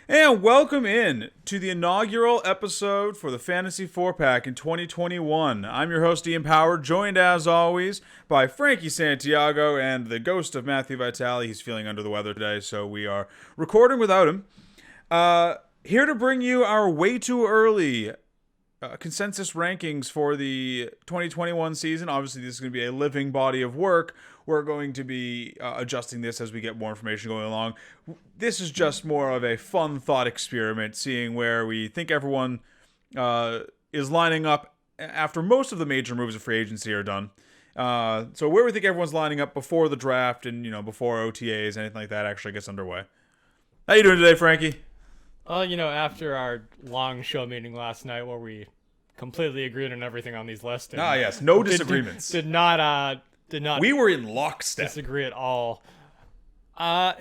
And welcome in to the inaugural episode for the Fantasy 4-Pack in 2021. I'm your host, Ian Power, joined as always by Frankie Santiago and the ghost of Matthew Vitale. He's feeling under the weather today, so we are recording without him. Here to bring you our way too early consensus rankings for the 2021 season. Obviously, this is going to be a living body of work. We're going to be adjusting this as we get more information going along. This is just more of a fun thought experiment, seeing where we think everyone is lining up after most of the major moves of free agency are done. So where we think everyone's lining up before the draft and before OTAs, anything like that actually gets underway. How you doing today, Frankie? After our long show meeting last night where we completely agreed on everything on these lists. Yes, no disagreements. Did not. We were in lockstep. Disagree at all. I'm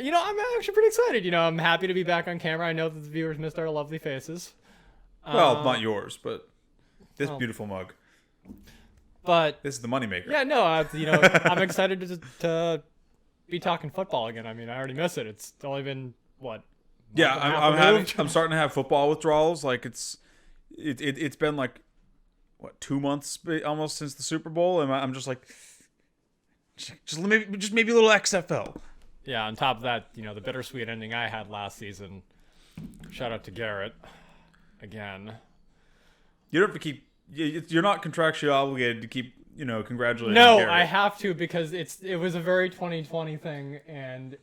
actually pretty excited. I'm happy to be back on camera. I know that the viewers missed our lovely faces. Well, not yours, but this beautiful mug. But this is the moneymaker. Yeah, no, I'm excited to be talking football again. I mean, I already miss it. It's only been what? Yeah, I'm starting to have football withdrawals. Like it's been like what 2 months almost since the Super Bowl, and I'm just like, just maybe a little XFL. Yeah. On top of that, the bittersweet ending I had last season. Shout out to Garrett again. You don't have to keep. You're not contractually obligated to keep. Congratulating. No, Garrett. I have to because it was a very 2020 thing, and.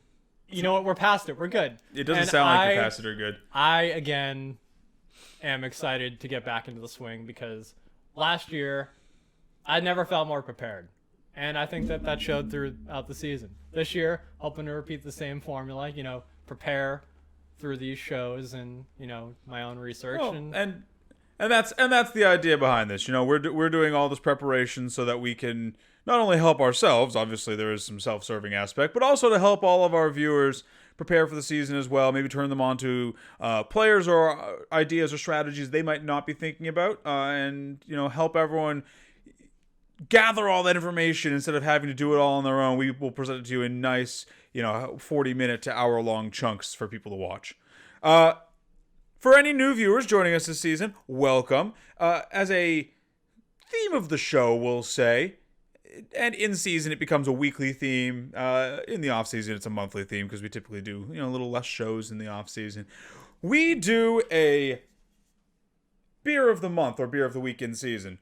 You know what? We're past it. We're good. It doesn't sound like you're past it or good. I, again, am excited to get back into the swing because last year, I never felt more prepared. And I think that showed throughout the season. This year, hoping to repeat the same formula, prepare through these shows and, my own research. Well, and that's the idea behind this. We're doing all this preparation so that we can not only help ourselves, obviously there is some self-serving aspect, but also to help all of our viewers prepare for the season as well, maybe turn them on to players or ideas or strategies they might not be thinking about, and help everyone gather all that information instead of having to do it all on their own. We will present it to you in nice 40-minute to hour-long chunks for people to watch. For any new viewers joining us this season, welcome. As a theme of the show, we'll say, and in season it becomes a weekly theme. In the off season it's a monthly theme because we typically do a little less shows in the off season. We do a beer of the month or beer of the week in season.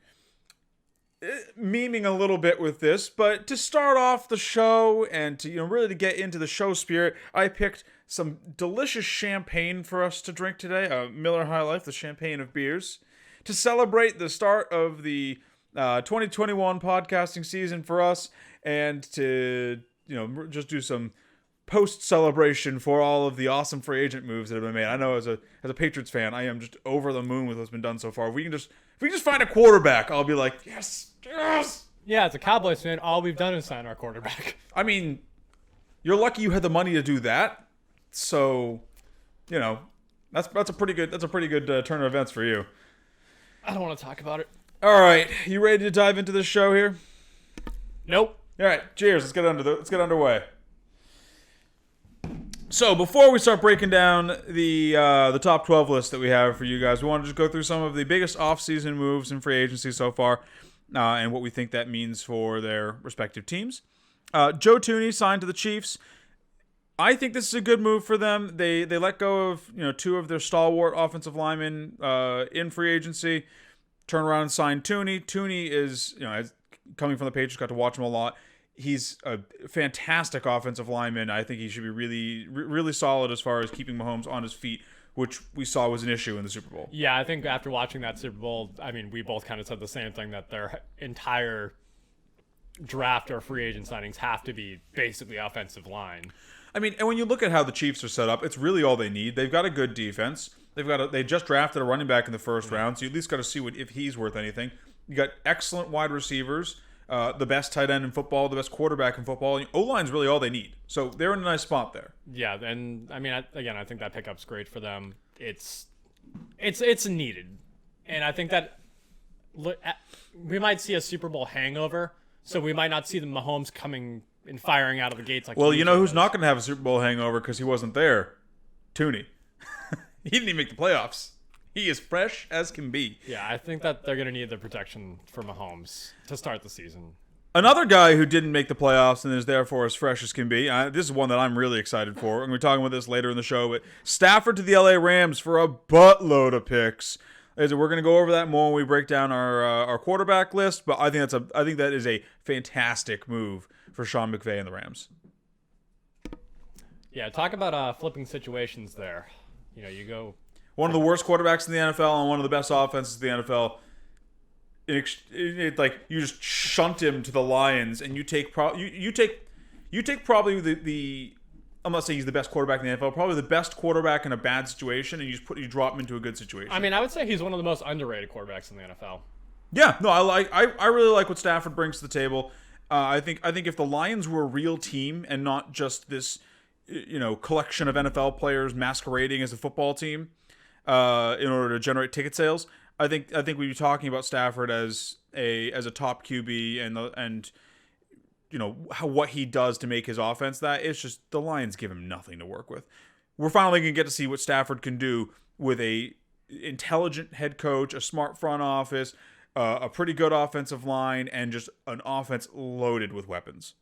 Memeing a little bit with this, but to start off the show and to really to get into the show spirit, I picked some delicious champagne for us to drink today. Miller High Life, the champagne of beers, to celebrate the start of the 2021 podcasting season for us, and to just do some post celebration for all of the awesome free agent moves that have been made. I know as a Patriots fan, I am just over the moon with what's been done so far. If we can just find a quarterback, I'll be like, yes. Yeah, as a Cowboys fan, all we've done is sign our quarterback. I mean, you're lucky you had the money to do that. So, that's a pretty good turn of events for you. I don't want to talk about it. All right, you ready to dive into this show here? Nope. All right, cheers. Let's get underway. So before we start breaking down the top 12 list that we have for you guys, we want to just go through some of the biggest off-season moves in free agency so far, and what we think that means for their respective teams. Joe Thuney signed to the Chiefs. I think this is a good move for them. They let go of two of their stalwart offensive linemen in free agency. Turn around and sign Thuney. Thuney is, coming from the Patriots, got to watch him a lot. He's a fantastic offensive lineman. I think he should be really, really solid as far as keeping Mahomes on his feet, which we saw was an issue in the Super Bowl. Yeah, I think after watching that Super Bowl, I mean, we both kind of said the same thing, that their entire draft or free agent signings have to be basically offensive line. I mean, and when you look at how the Chiefs are set up, it's really all they need. They've got a good defense. They just drafted a running back in the first round, so you at least got to see if he's worth anything. You got excellent wide receivers, the best tight end in football, the best quarterback in football. O-line's really all they need. So they're in a nice spot there. Yeah, and I mean, I think that pickup's great for them. It's needed, and I think that we might see a Super Bowl hangover, so we might not see the Mahomes coming and firing out of the gates like. Well, you know who's not going to have a Super Bowl hangover because he wasn't there? Thuney. He didn't even make the playoffs. He is fresh as can be. Yeah, I think that they're going to need the protection for Mahomes to start the season. Another guy who didn't make the playoffs and is therefore as fresh as can be. This is one that I'm really excited for. I'm going to be talking about this later in the show. But Stafford to the LA Rams for a buttload of picks. We're going to go over that more when we break down our quarterback list. But I think that is a fantastic move for Sean McVay and the Rams. Yeah, talk about flipping situations there. You go one of the worst quarterbacks in the NFL and one of the best offenses in the NFL. Like you just shunt him to the Lions, and you take probably the I'm not saying he's the best quarterback in the NFL, probably the best quarterback in a bad situation, and you drop him into a good situation. I mean, I would say he's one of the most underrated quarterbacks in the NFL. Yeah, no, I really like what Stafford brings to the table. I think if the Lions were a real team and not just this collection of NFL players masquerading as a football team in order to generate ticket sales, I think we'd be talking about Stafford as a top QB and what he does to make his offense that. It's just the Lions give him nothing to work with. We're finally going to get to see what Stafford can do with a intelligent head coach, a smart front office, a pretty good offensive line, and just an offense loaded with weapons.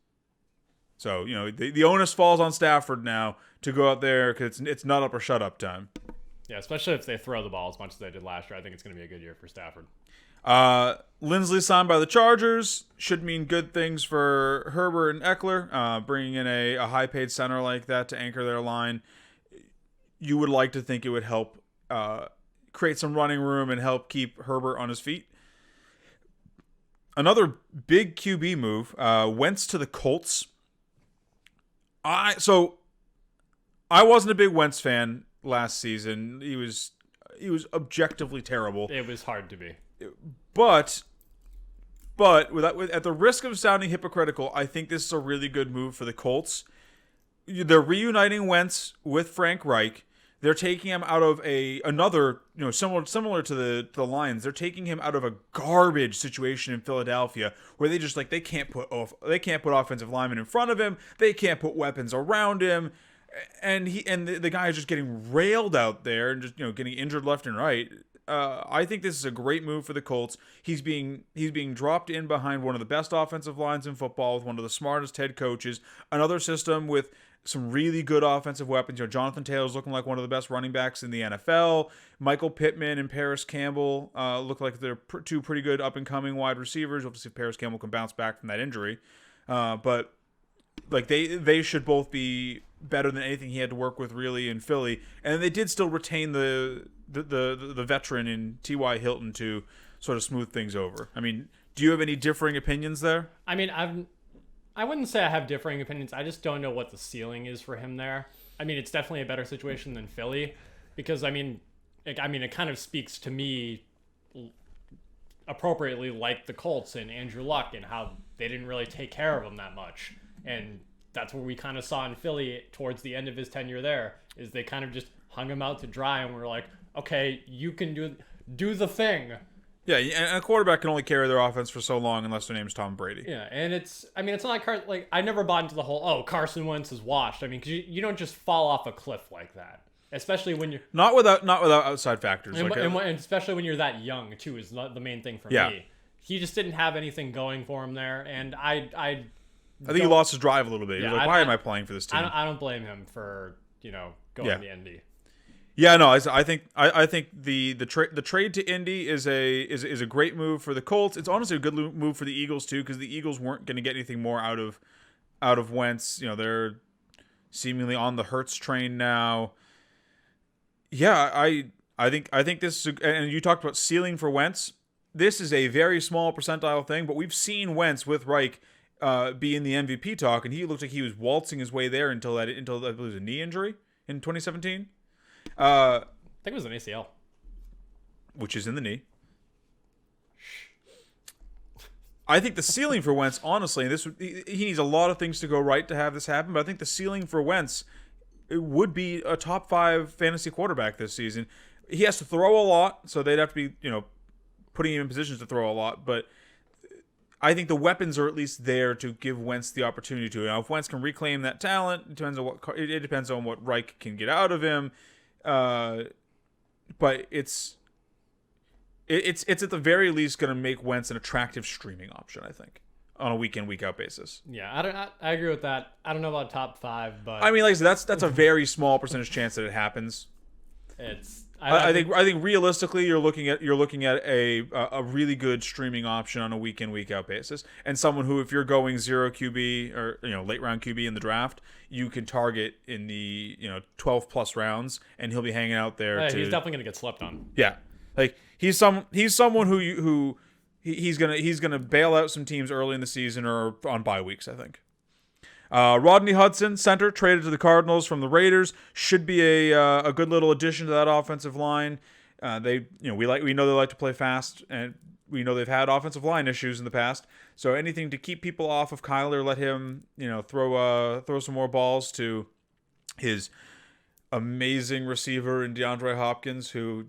So, the onus falls on Stafford now to go out there because it's not up or shut up time. Yeah, especially if they throw the ball as much as they did last year. I think it's going to be a good year for Stafford. Lindsley signed by the Chargers. Should mean good things for Herbert and Eckler. Bringing in a high-paid center like that to anchor their line. You would like to think it would help create some running room and help keep Herbert on his feet. Another big QB move. Wentz to the Colts. I wasn't a big Wentz fan last season. He was objectively terrible. It was hard to be. But at the risk of sounding hypocritical, I think this is a really good move for the Colts. They're reuniting Wentz with Frank Reich. They're taking him out of another similar to the Lions. They're taking him out of a garbage situation in Philadelphia where they just they can't put offensive linemen in front of him. They can't put weapons around him. And the guy is just getting railed out there and just getting injured left and right. I think this is a great move for the Colts. He's being dropped in behind one of the best offensive lines in football with one of the smartest head coaches. Another system with some really good offensive weapons. Jonathan Taylor's looking like one of the best running backs in the NFL. Michael Pittman and Paris Campbell look like they're two pretty good up and coming wide receivers. We'll see if Paris Campbell can bounce back from that injury. But they should both be better than anything he had to work with really in Philly, and they did still retain the veteran in T.Y. Hilton to sort of smooth things over. I mean, do you have any differing opinions there? I mean, I wouldn't say I have differing opinions. I just don't know what the ceiling is for him there. I mean, it's definitely a better situation than Philly because it kind of speaks to me appropriately like the Colts and Andrew Luck and how they didn't really take care of him that much. And that's what we kind of saw in Philly towards the end of his tenure there, is they kind of just hung him out to dry and were like, okay, you can do the thing. Yeah, and a quarterback can only carry their offense for so long unless their name's Tom Brady. Yeah, and it's not like I never bought into the whole, Carson Wentz is washed. I mean, because you don't just fall off a cliff like that. Especially when you're... Not without outside factors. And especially when you're that young, too, is not the main thing for me. He just didn't have anything going for him there, and I think he lost his drive a little bit. He was like, why am I playing for this team? I don't blame him for, going to the Indy. Yeah, no, I think the trade to Indy is a great move for the Colts. It's honestly a good move for the Eagles too, because the Eagles weren't going to get anything more out of Wentz. They're seemingly on the Hurts train now. Yeah, I think this is and you talked about ceiling for Wentz. This is a very small percentile thing, but we've seen Wentz with Reich be in the MVP talk, and he looked like he was waltzing his way there until I believe it was a knee injury in 2017. I think it was an ACL, which is in the knee. I think the ceiling for Wentz, honestly, he needs a lot of things to go right to have this happen, but I think the ceiling for Wentz would be a top 5 fantasy quarterback this season. He has to throw a lot, so they'd have to be, putting him in positions to throw a lot, but I think the weapons are at least there to give Wentz the opportunity to. Now, if Wentz can reclaim that talent, it depends on what Reich can get out of him. but it's at the very least going to make Wentz an attractive streaming option, I think, on a week in, week out basis. Yeah, I agree with that. I don't know about top 5, but I mean, like I said, that's a very small percentage chance that it happens. it's I think realistically, you're looking at a really good streaming option on a week in, week out basis, and someone who, if you're going 0 QB or late round QB in the draft, you can target in the 12 plus rounds, and he'll be hanging out there. he's definitely gonna get slept on. Yeah, like he's someone who he's gonna bail out some teams early in the season or on bye weeks, I think. Rodney Hudson, center, traded to the Cardinals from the Raiders, should be a good little addition to that offensive line. We know they like to play fast, and we know they've had offensive line issues in the past. So anything to keep people off of Kyler, let him throw some more balls to his amazing receiver in DeAndre Hopkins, who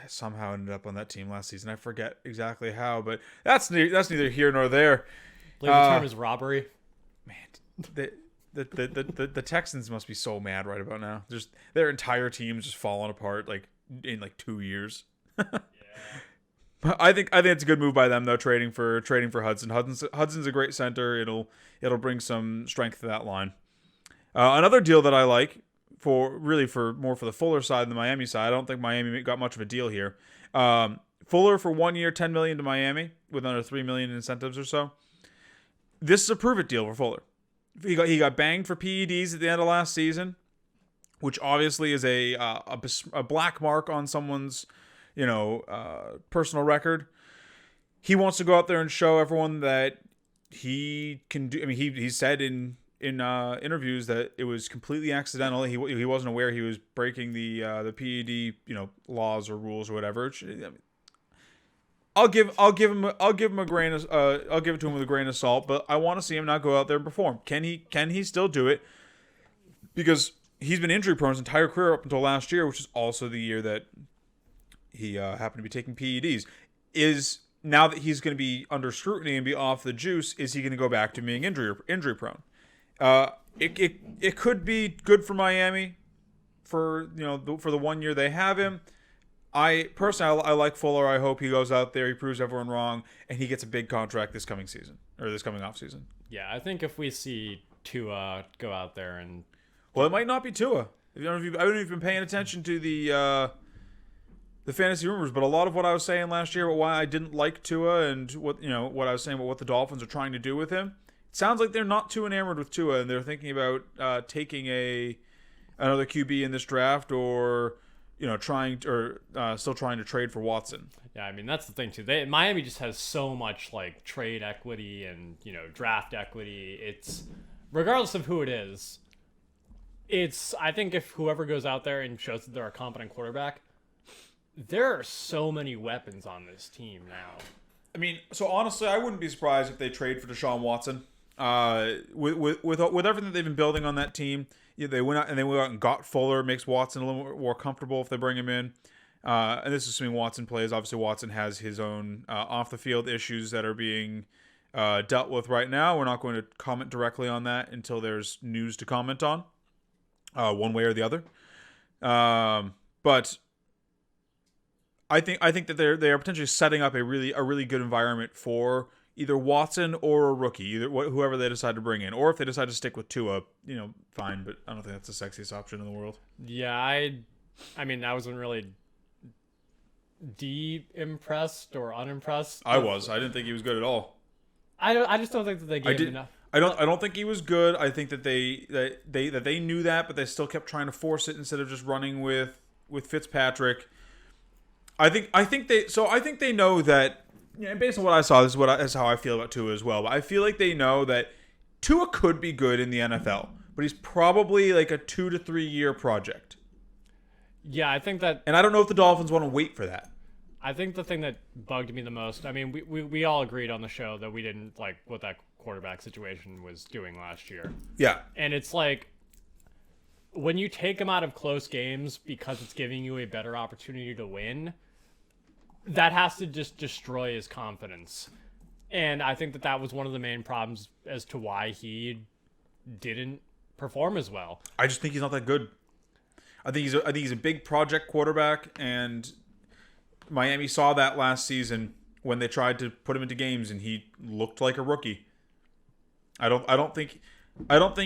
somehow ended up on that team last season. I forget exactly how, but that's neither here nor there. I believe the term is robbery. Man, the Texans must be so mad right about now. Their entire team's just falling apart in 2 years. Yeah. I think it's a good move by them though, trading for Hudson. Hudson's a great center. It'll bring some strength to that line. Another deal that I like for the Fuller side than the Miami side. I don't think Miami got much of a deal here. Fuller for 1 year, $10 million to Miami with under $3 million in incentives or so. This is a prove-it deal for Fuller. He got banged for PEDs at the end of last season, which obviously is a black mark on someone's personal record. He wants to go out there and show everyone that he can do. I mean, he said in interviews that it was completely accidental. He wasn't aware he was breaking the PED laws or rules or whatever. I'll give him a grain of I'll give it to him with a grain of salt, but I want to see him now go out there and perform. Can he still do it? Because he's been injury prone his entire career up until last year, which is also the year that he happened to be taking PEDs. Now that he's going to be under scrutiny and be off the juice, is he going to go back to being injury prone? It could be good for Miami for the 1 year they have him. I personally like Fuller. I hope he goes out there, he proves everyone wrong, and he gets a big contract this coming season or this coming off season. Yeah, I think if we see Tua go out there and it might not be Tua. I don't know if you've been paying attention to the fantasy rumors, but a lot of what I was saying last year about why I didn't like Tua and what I was saying about what the Dolphins are trying to do with him, it sounds like they're not too enamored with Tua, and they're thinking about taking another QB in this draft, or still trying to trade for Watson. Yeah, I mean that's the thing too. Miami just has so much trade equity and draft equity. It's regardless of who it is. I think if whoever goes out there and shows that they're a competent quarterback, there are so many weapons on this team now. I mean, so honestly, I wouldn't be surprised if they trade for Deshaun Watson. With everything they've been building on that team, they went out and got Fuller. Makes Watson a little more comfortable if they bring him in. And this is assuming Watson plays. Obviously, Watson has his own off the field issues that are being dealt with right now. We're not going to comment directly on that until there's news to comment on, one way or the other. But I think that they are potentially setting up a really good environment for either Watson or a rookie, whoever they decide to bring in, or if they decide to stick with Tua, fine. But I don't think that's the sexiest option in the world. Yeah, I mean, I wasn't really impressed or unimpressed. I didn't think he was good at all. I just don't think that they gave him enough. I don't think he was good. I think that they knew that, but they still kept trying to force it instead of just running with Fitzpatrick. I think they know that. Based on what I saw, this is how I feel about Tua as well. But I feel like they know that Tua could be good in the NFL, but he's probably like a 2 to 3 year project. Yeah, I think that, and I don't know if the Dolphins want to wait for that. I think the thing that bugged me the most, I mean, we all agreed on the show that we didn't like what that quarterback situation was doing last year. Yeah, and it's like when you take him out of close games because it's giving you a better opportunity to win, that has to just destroy his confidence. And I think that was one of the main problems as to why he didn't perform as well. I just think he's not that good. I think he's a big project quarterback, and Miami saw that last season when they tried to put him into games, and he looked like a rookie. I don't think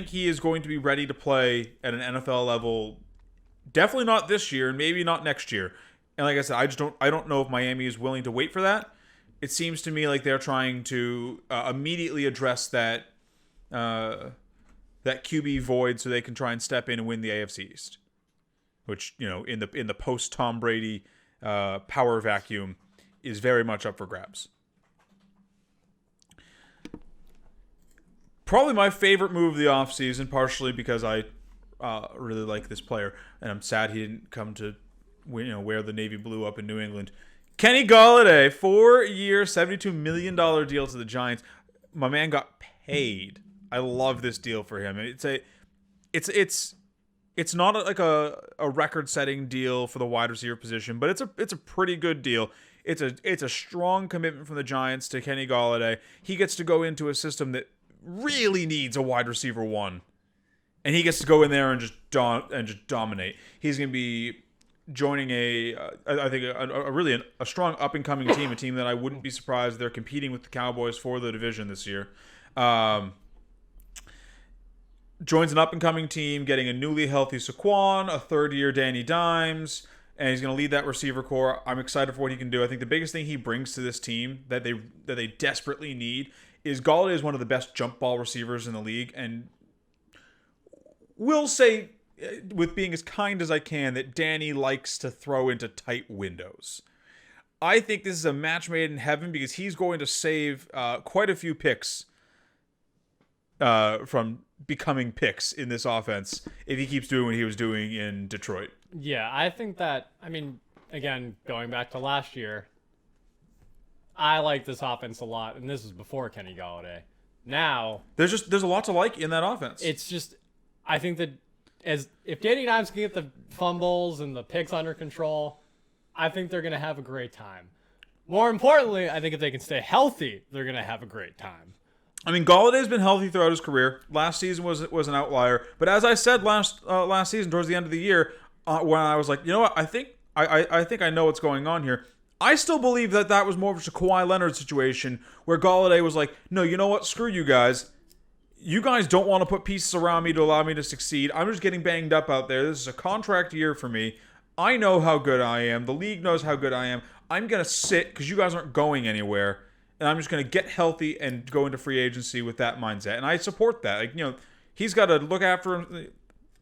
he is going to be ready to play at an NFL level. Definitely not this year, and maybe not next year. And like I said, I don't know if Miami is willing to wait for that. It seems to me like they're trying to immediately address that QB void so they can try and step in and win the AFC East, which, you know, in the post Tom Brady power vacuum is very much up for grabs. Probably my favorite move of the offseason, partially because I really like this player, and I'm sad he didn't come to wear the navy blue up in New England. Kenny Golladay, 4-year, $72 million deal to the Giants. My man got paid. I love this deal for him. It's not like a record-setting deal for the wide receiver position, but it's a pretty good deal. It's a strong commitment from the Giants to Kenny Golladay. He gets to go into a system that really needs a wide receiver one, and he gets to go in there and just dominate. He's going to be joining I think a really strong up and coming team, a team that I wouldn't be surprised they're competing with the Cowboys for the division this year. Joins an up and coming team, getting a newly healthy Saquon, a 3rd-year Danny Dimes, and he's going to lead that receiver core. I'm excited for what he can do. I think the biggest thing he brings to this team that they desperately need is Golladay is one of the best jump ball receivers in the league, and will say, with being as kind as I can, that Danny likes to throw into tight windows. I think this is a match made in heaven because he's going to save quite a few picks from becoming picks in this offense if he keeps doing what he was doing in Detroit. Yeah, I think that, I mean, again, going back to last year, I like this offense a lot, and this was before Kenny Golladay. Now, there's a lot to like in that offense. It's just, I think that if Danny Dimes can get the fumbles and the picks under control, I think they're going to have a great time. More importantly, I think if they can stay healthy, they're going to have a great time. I mean, Galladay's been healthy throughout his career. Last season was an outlier, but as I said last season, towards the end of the year, when I was like, you know what, I think I know what's going on here. I still believe that was more of a Kawhi Leonard situation where Golladay was like, no, you know what, screw you guys. You guys don't want to put pieces around me to allow me to succeed. I'm just getting banged up out there. This is a contract year for me. I know how good I am. The league knows how good I am. I'm going to sit because you guys aren't going anywhere. And I'm just going to get healthy and go into free agency with that mindset. And I support that. Like, you know, he's got to look after him.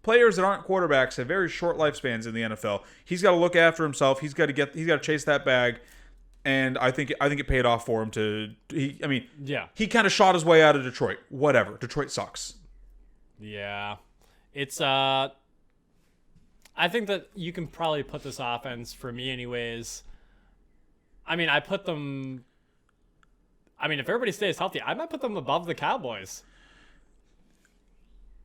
Players that aren't quarterbacks have very short lifespans in the NFL. He's got to look after himself. He's got to chase that bag. And I think it paid off for him he kind of shot his way out of Detroit. Whatever. Detroit sucks. Yeah. It's I think that you can probably put this offense, for me anyways. I mean, if everybody stays healthy, I might put them above the Cowboys.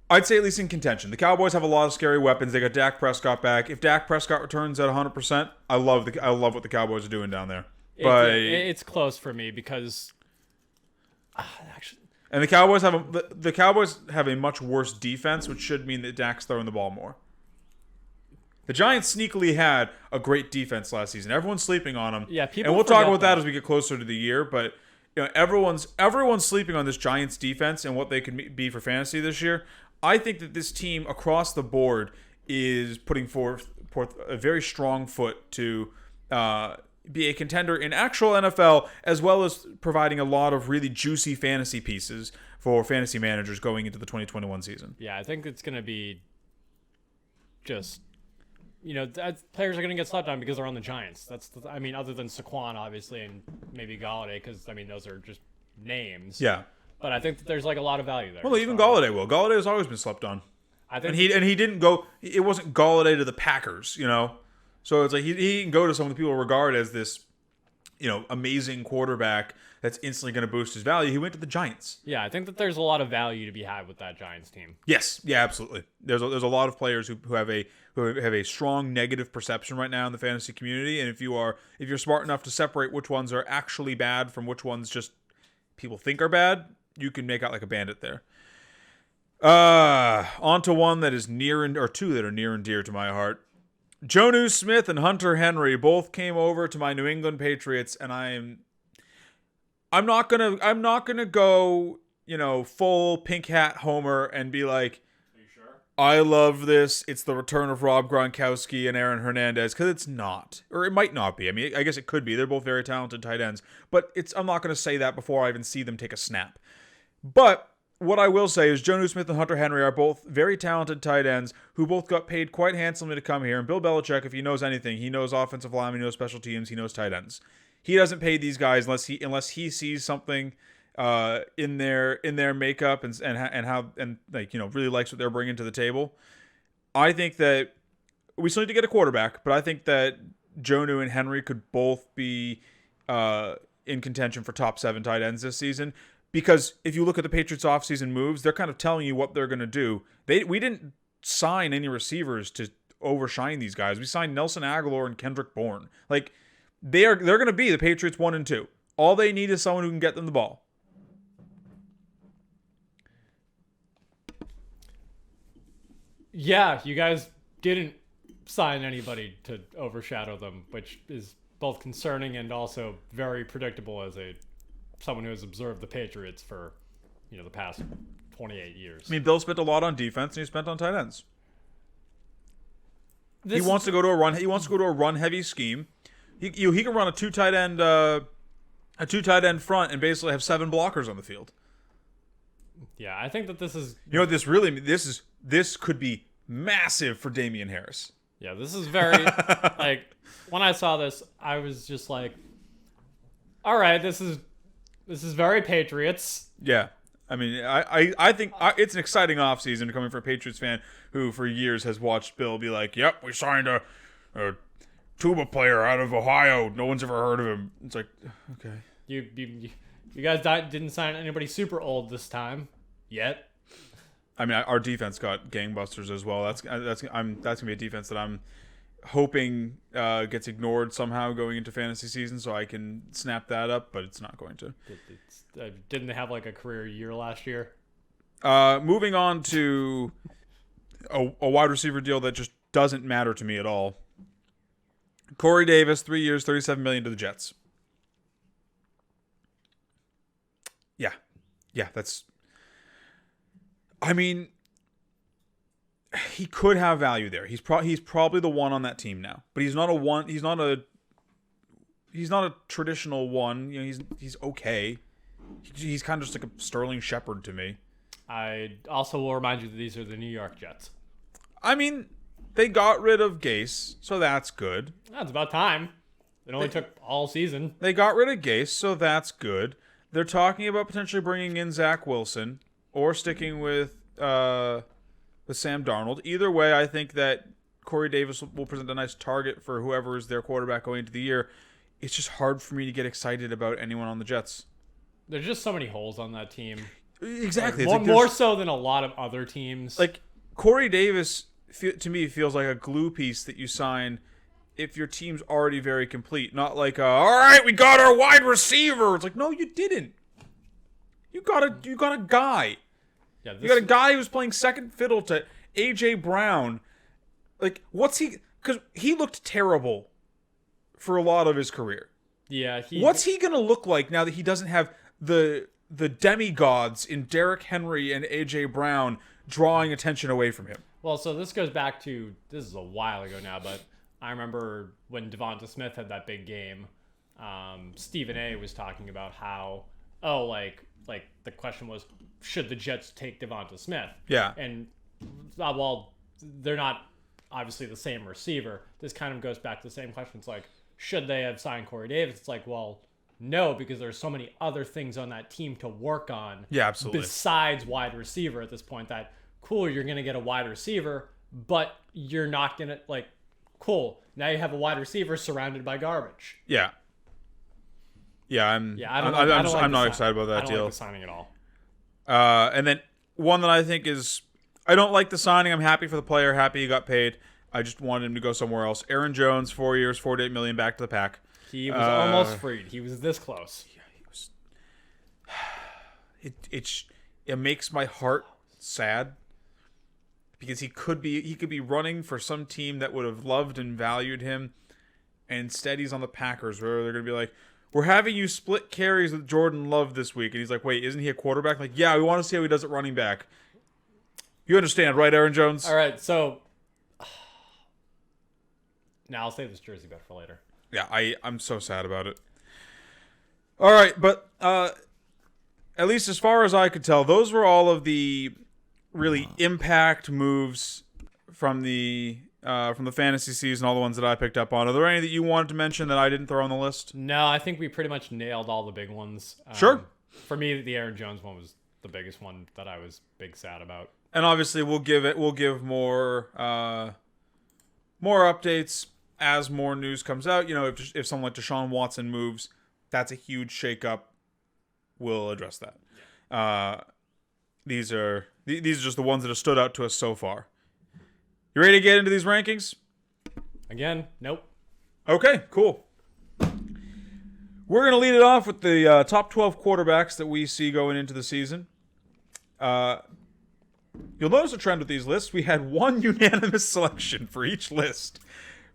I'd say at least in contention. The Cowboys have a lot of scary weapons. They got Dak Prescott back. If Dak Prescott returns at 100%, I love what the Cowboys are doing down there. But it's close for me because actually, and the Cowboys have a much worse defense, which should mean that Dak's throwing the ball more. The Giants sneakily had a great defense last season. Everyone's sleeping on them. Yeah, people. And we'll talk about that as we get closer to the year. But you know, everyone's sleeping on this Giants defense and what they can be for fantasy this year. I think that this team across the board is putting forth a very strong foot to be a contender in actual NFL, as well as providing a lot of really juicy fantasy pieces for fantasy managers going into the 2021 season. Yeah, I think it's going to be just, players are going to get slept on because they're on the Giants. Other than Saquon, obviously, and maybe Golladay, because, those are just names. Yeah. But I think that there's, a lot of value there. Well, even Golladay will. Golladay has always been slept on. I think he didn't go. It wasn't Golladay to the Packers, So it's like he didn't go to some of the people regard as this, amazing quarterback that's instantly going to boost his value. He went to the Giants. Yeah, I think that there's a lot of value to be had with that Giants team. Yes, yeah, absolutely. There's a lot of players who have a strong negative perception right now in the fantasy community, and if you're smart enough to separate which ones are actually bad from which ones just people think are bad, you can make out like a bandit there. On to one that is two that are near and dear to my heart. Jonnu Smith and Hunter Henry both came over to my New England Patriots, and I'm not gonna go, full pink hat homer and be like, I love this. It's the return of Rob Gronkowski and Aaron Hernandez, because it's not, or it might not be. I mean, I guess it could be. They're both very talented tight ends, but I'm not going to say that before I even see them take a snap. But what I will say is Jonnu Smith and Hunter Henry are both very talented tight ends who both got paid quite handsomely to come here. And Bill Belichick, if he knows anything, he knows offensive line, he knows special teams, he knows tight ends. He doesn't pay these guys unless he sees something in their makeup and how really likes what they're bringing to the table. I think that we still need to get a quarterback, but I think that Jonnu and Henry could both be in contention for top 7 tight ends this season. Because if you look at the Patriots' offseason moves, they're kind of telling you what they're going to do. We didn't sign any receivers to overshine these guys. We signed Nelson Aguilar and Kendrick Bourne. Like, they're going to be the Patriots 1 and 2. All they need is someone who can get them the ball. Yeah, you guys didn't sign anybody to overshadow them, which is both concerning and also very predictable as someone who has observed the Patriots for, the past 28 years. I mean, Bill spent a lot on defense and he spent on tight ends. He wants to go to a run. He wants to go to a run-heavy scheme. He can run a two tight end front and basically have 7 blockers on the field. Yeah, I think that this is. This could be massive for Damian Harris. Yeah, this is very when I saw this, I was just like, all right, this is very Patriots. Yeah. I mean, I think it's an exciting offseason coming from a Patriots fan who for years has watched Bill be like, yep, we signed a tuba player out of Ohio. No one's ever heard of him. It's like, okay. You guys didn't sign anybody super old this time yet. I mean, our defense got gangbusters as well. That's gonna be a defense that I'm hoping gets ignored somehow going into fantasy season, so I can snap that up. But it's not going to. Didn't they have like a career year last year? Moving on to a wide receiver deal that just doesn't matter to me at all. Corey Davis, 3 years, $37 million to the Jets. Yeah, that's. I mean, he could have value there. He's probably the one on that team now, but he's not a one. He's not a traditional one. He's okay. He's kind of just like a Sterling Shepard to me. I also will remind you that these are the New York Jets. I mean, they got rid of Gase, so that's good. That's about time. It only took all season. They got rid of Gase, so that's good. They're talking about potentially bringing in Zach Wilson or sticking with Sam Darnold. Either way, I think that Corey Davis will present a nice target for whoever is their quarterback going into the year. It's just hard for me to get excited about anyone on the Jets. There's just so many holes on that team. Exactly. More so than a lot of other teams. Like, Corey Davis, to me, feels like a glue piece that you sign if your team's already very complete. Not like, all right, we got our wide receiver. It's like, no, you didn't. You got a guy. Yeah, you got a guy who's playing second fiddle to A.J. Brown. Like, what's he... Because he looked terrible for a lot of his career. Yeah. What's he going to look like now that he doesn't have the demigods in Derrick Henry and A.J. Brown drawing attention away from him? Well, so this goes back to... This is a while ago now, but I remember when Devonta Smith had that big game, Stephen A. was talking about how, the question was, should the Jets take Devonta Smith? Yeah. And while they're not obviously the same receiver, this kind of goes back to the same question. It's like, should they have signed Corey Davis? It's like, well, no, because there's so many other things on that team to work on. Yeah, absolutely. Besides wide receiver at this point, that, cool, you're going to get a wide receiver, but you're not going to, cool, now you have a wide receiver surrounded by garbage. Yeah. Yeah, I'm not excited about that deal. I don't like the signing at all. And then one that I think is, I don't like the signing. I'm happy for the player, happy he got paid. I just wanted him to go somewhere else. Aaron Jones, 4 years, $48 million, back to the pack. He was almost freed. He was this close. Yeah, he was. It makes my heart sad because he could be running for some team that would have loved and valued him, and instead he's on the Packers, where they're going to be like, we're having you split carries with Jordan Love this week. And he's like, wait, isn't he a quarterback? Like, yeah, we want to see how he does at running back. You understand, right, Aaron Jones? All right, so now I'll save this jersey bet for later. Yeah, I'm so sad about it. All right, but at least as far as I could tell, those were all of the really impact moves from the fantasy season, all the ones that I picked up on. Are there any that you wanted to mention that I didn't throw on the list? No, I think we pretty much nailed all the big ones. Sure. For me, the Aaron Jones one was the biggest one that I was big sad about. And obviously, we'll give more updates as more news comes out. You know, if someone like Deshaun Watson moves, that's a huge shakeup. We'll address that. These are just the ones that have stood out to us so far. You ready to get into these rankings? Again, nope. Okay, cool. We're going to lead it off with the top 12 quarterbacks that we see going into the season. You'll notice a trend with these lists. We had one unanimous selection for each list.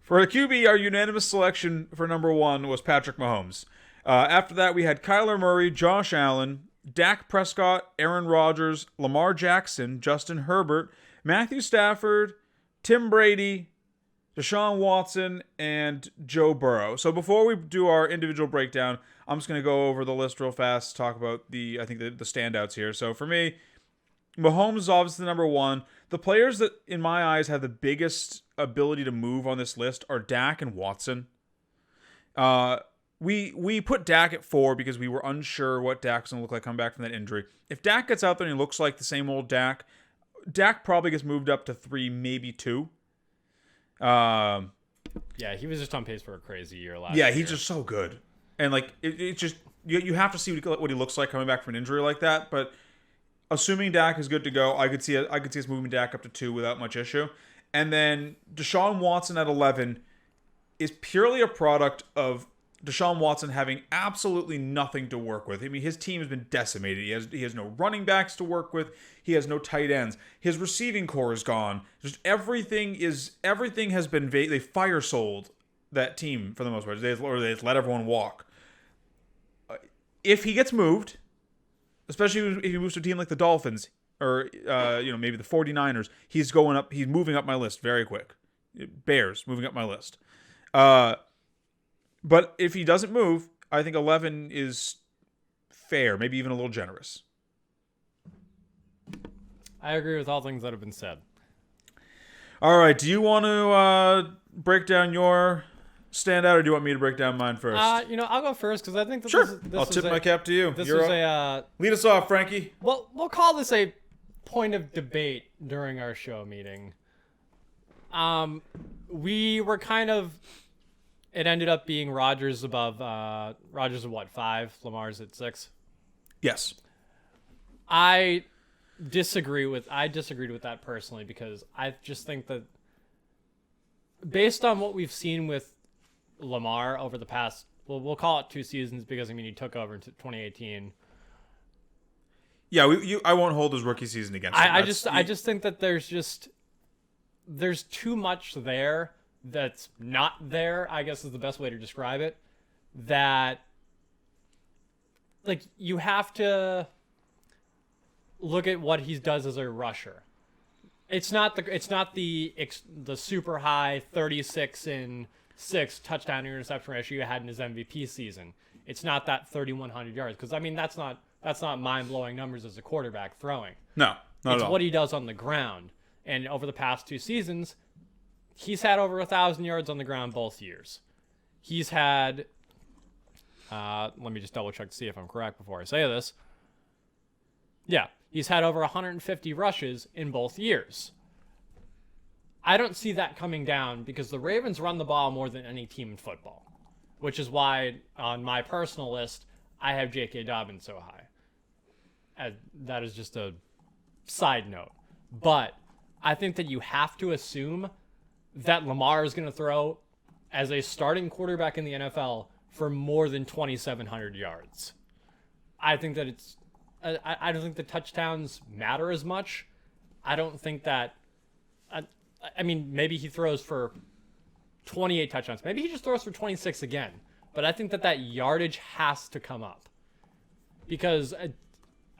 For a QB, our unanimous selection for number 1 was Patrick Mahomes. After that, we had Kyler Murray, Josh Allen, Dak Prescott, Aaron Rodgers, Lamar Jackson, Justin Herbert, Matthew Stafford, Tim Brady, Deshaun Watson, and Joe Burrow. So before we do our individual breakdown, I'm just going to go over the list real fast, talk about the standouts here. So for me, Mahomes is obviously number 1. The players that, in my eyes, have the biggest ability to move on this list are Dak and Watson. We put Dak at 4 because we were unsure what Dak's going to look like coming back from that injury. If Dak gets out there and he looks like the same old Dak probably gets moved up to 3, maybe 2. Yeah, he was just on pace for a crazy year last year. Yeah, he's just so good. And like it just you have to see what he looks like coming back from an injury like that, but assuming Dak is good to go, I could see us moving Dak up to 2 without much issue. And then Deshaun Watson at 11 is purely a product of Deshaun Watson having absolutely nothing to work with. I mean, his team has been decimated. He has no running backs to work with. He has no tight ends. His receiving core is gone. Just everything has been they fire sold that team for the most part. They just let everyone walk. If he gets moved, especially if he moves to a team like the Dolphins or maybe the 49ers, he's moving up my list very quick. Bears moving up my list. But if he doesn't move, I think 11 is fair, maybe even a little generous. I agree with all things that have been said. All right, do you want to break down your standout, or do you want me to break down mine first? I'll go first because I think that sure. this I'll tip my cap to you. This You're was up. Lead us off, Frankie. Well, we'll call this a point of debate during our show meeting. We were kind of. It ended up being Rodgers above. Rodgers at 5? Lamar's at 6. Yes. I disagreed with that personally because I just think that based on what we've seen with Lamar over the past, we'll call it 2 seasons because he took over in 2018. Yeah, I won't hold his rookie season against him. I just think that there's too much there that's not there, I guess is the best way to describe it. That like you have to look at what he does as a rusher. It's not the super high 36 and 6 touchdown interception ratio you had in his MVP season. It's not that 3,100 yards because I mean that's not mind-blowing numbers as a quarterback throwing. No, not it's at all. what he does on the ground. And over the past 2 seasons, he's had over 1,000 yards on the ground both years. He's had, let me just double check to see if I'm correct before I say this. Yeah, he's had over 150 rushes in both years. I don't see that coming down because the Ravens run the ball more than any team in football, which is why on my personal list, I have J.K. Dobbins so high. That is just a side note. But I think that you have to assume that Lamar is going to throw as a starting quarterback in the NFL for more than 2,700 yards. I think that I don't think the touchdowns matter as much. I don't think that I mean, maybe he throws for 28 touchdowns. Maybe he just throws for 26 again. But I think that yardage has to come up. Because,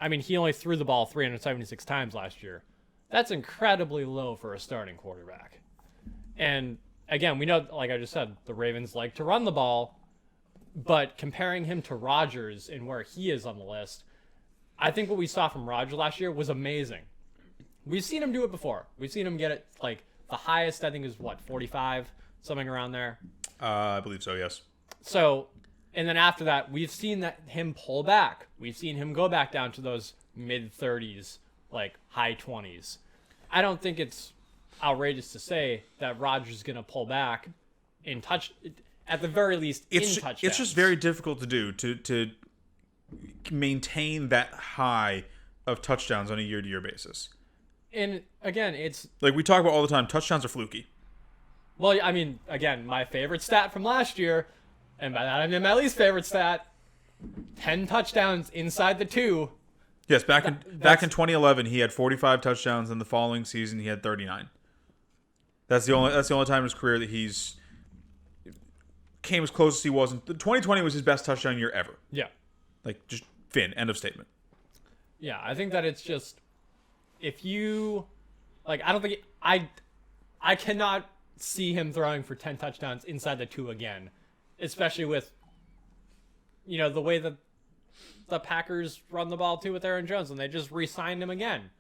I mean, he only threw the ball 376 times last year. That's incredibly low for a starting quarterback. And, again, we know, like I just said, the Ravens like to run the ball. But comparing him to Rodgers and where he is on the list, I think what we saw from Rodgers last year was amazing. We've seen him do it before. We've seen him get it, like, the highest, I think, is, 45? Something around there. I believe so, yes. So, and then after that, we've seen him pull back. We've seen him go back down to those mid-30s, like high 20s. I don't think it's outrageous to say that Rodgers is going to pull back at the very least, in touchdowns. It's just very difficult to do, to maintain that high of touchdowns on a year-to-year basis. And again, it's... Like we talk about all the time, touchdowns are fluky. Well, I mean, again, my favorite stat from last year, and by that I mean my least favorite stat, 10 touchdowns inside the 2. Yes, back in 2011, he had 45 touchdowns, and the following season he had 39. That's the only time in his career that he's came as close as he was. 2020 was his best touchdown year ever. Yeah. Like, just Finn, end of statement. Yeah, I think that it's just, if you, like, I don't think, I cannot see him throwing for 10 touchdowns inside the 2 again, especially with, you know, the way that the Packers run the ball too with Aaron Jones, and they just re-signed him again.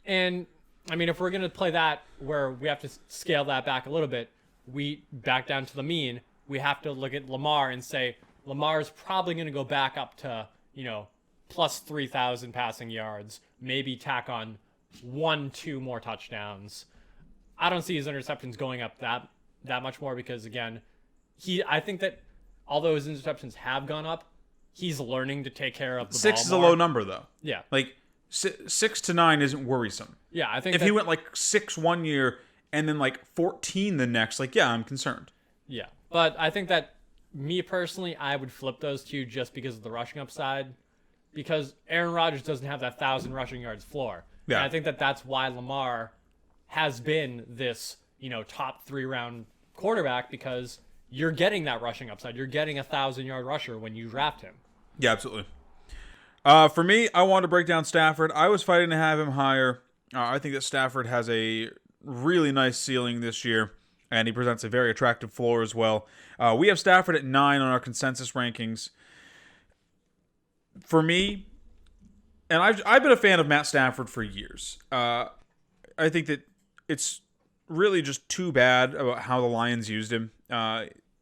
And I mean, if we're gonna play that where we have to scale that back a little bit, we back down to the mean, we have to look at Lamar and say Lamar's probably gonna go back up to, you know, plus 3,000 passing yards, maybe tack on 1-2 more touchdowns. I don't see his interceptions going up that much more because, again, I think that although his interceptions have gone up, he's learning to take care of the ball 6 is more. a low number, though. Yeah. Like, 6 to 9 isn't worrisome. Yeah, I think if he went like 6 one year and then like 14 the next, like, yeah, I'm concerned. Yeah, but I think that me personally, I would flip those two just because of the rushing upside, because Aaron Rodgers doesn't have that 1,000 rushing yards floor. Yeah. And I think that that's why Lamar has been this, you know, top 3 round quarterback, because you're getting that rushing upside. You're getting a 1,000-yard rusher when you draft him. Yeah, absolutely. For me, I wanted to break down Stafford. I was fighting to have him higher. I think that Stafford has a really nice ceiling this year, and he presents a very attractive floor as well. We have Stafford at 9 on our consensus rankings. For me, and I've been a fan of Matt Stafford for years. I think that it's really just too bad about how the Lions used him,